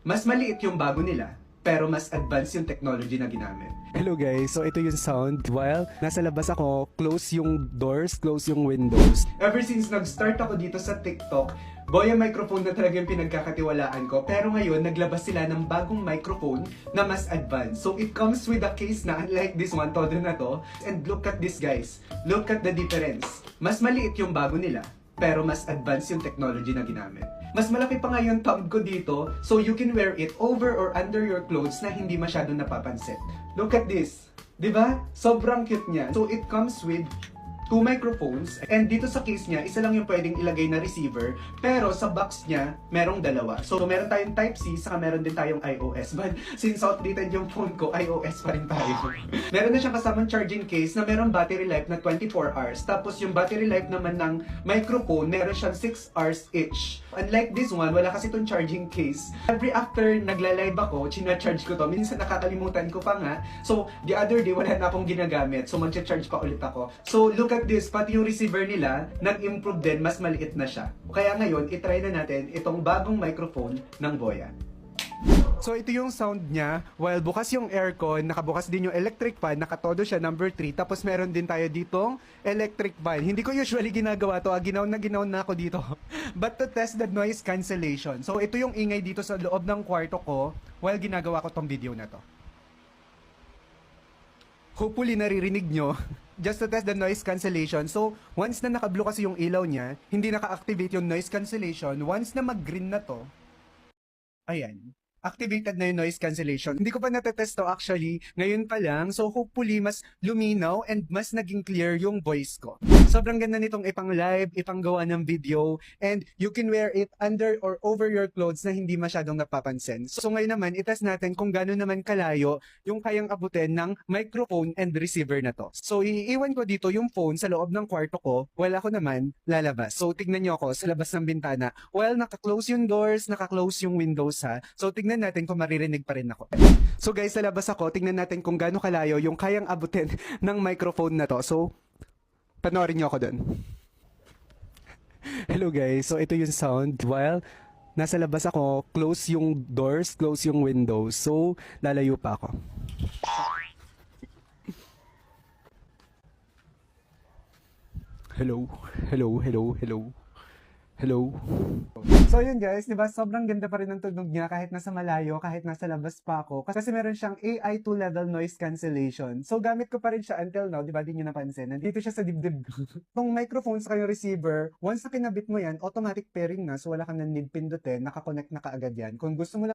Mas maliit yung bago nila, pero mas advanced yung technology na ginamit. Hello guys, so ito yung sound while nasa labas ako, close yung doors, close yung windows. Ever since nag-start ako dito sa TikTok, Boya microphone na talaga yung pinagkakatiwalaan ko. Pero ngayon, naglabas sila ng bagong microphone na mas advanced. So it comes with a case na unlike this one, todo na to. And look at this guys. Look at the difference. Mas maliit yung bago nila, pero mas advanced yung technology na ginamit. Mas malaki pa nga yung thumb ko dito, so you can wear it over or under your clothes na hindi masyadong napapansin. Look at this. Diba? Sobrang cute niya. So it comes with two microphones, and dito sa case niya, isa lang yung pwedeng ilagay na receiver, pero sa box niya, merong dalawa. So, meron tayong Type-C, saka meron din tayong iOS. But, since outdated yung phone ko, iOS pa rin tayo. Meron na siyang kasamang charging case na merong battery life na 24 hours. Tapos, yung battery life naman ng microphone, meron siyang 6 hours each. Unlike this one, wala kasi itong charging case. Every after nagla-live ako, china-charge ko to. Minsan nakakalimutan ko pa nga. So, the other day, wala na akong ginagamit. So, magcha-charge pa ulit ako. So, look at this, pati yung receiver nila, nag-improve din, mas maliit na siya. Kaya ngayon, itry na natin itong bagong microphone ng Boya. So ito yung sound niya, while bukas yung aircon, nakabukas din yung electric fan, nakatodo siya number 3, tapos meron din tayo ditong electric fan. Hindi ko usually ginagawa to, ginaw na ako dito. But to test the noise cancellation. So ito yung ingay dito sa loob ng kwarto ko, while ginagawa ko tong video na to. Hopefully naririnig nyo. Just to test the noise cancellation. So, once na naka-blue kasi yung ilaw niya, hindi naka-activate yung noise cancellation. Once na mag-green na to, ayan, activated na yung noise cancellation. Hindi ko pa natetest to actually, ngayon pa lang. So hopefully mas luminaw and mas naging clear yung voice ko. Sobrang ganda nitong ipang live, ipang gawa ng video, and you can wear it under or over your clothes na hindi masyadong napapansin. So ngayon naman, itest natin kung gano'n naman kalayo yung kayang abutin ng microphone and receiver na to. So iiwan ko dito yung phone sa loob ng kwarto ko, while ako naman lalabas. So tignan nyo ako sa labas ng bintana. While naka-close yung doors, naka-close yung windows ha. So tignan natin kung maririnig pa rin ako. So guys, sa labas ako, tignan natin kung gaano kalayo yung kayang abutin ng microphone na to. So, panoorin nyo ako dun. Hello guys, so ito yung sound while nasa labas ako, close yung doors, close yung windows. So, lalayo pa ako. Hello, hello, hello, hello. Hello. So yun guys, di ba sobrang ganda pa rin ng tunog niya kahit nasa malayo, kahit nasa labas pa ako. Kasi meron siyang AI 2-level noise cancellation. So gamit ko pa rin siya until now, di ba di nyo napansin? Nandito siya sa dibdib ko. Itong microphone sa kayong receiver, once na kinabit mo yan, automatic pairing na. So wala kang na need pindutin, nakakonect na kaagad yan. Kung gusto mo lang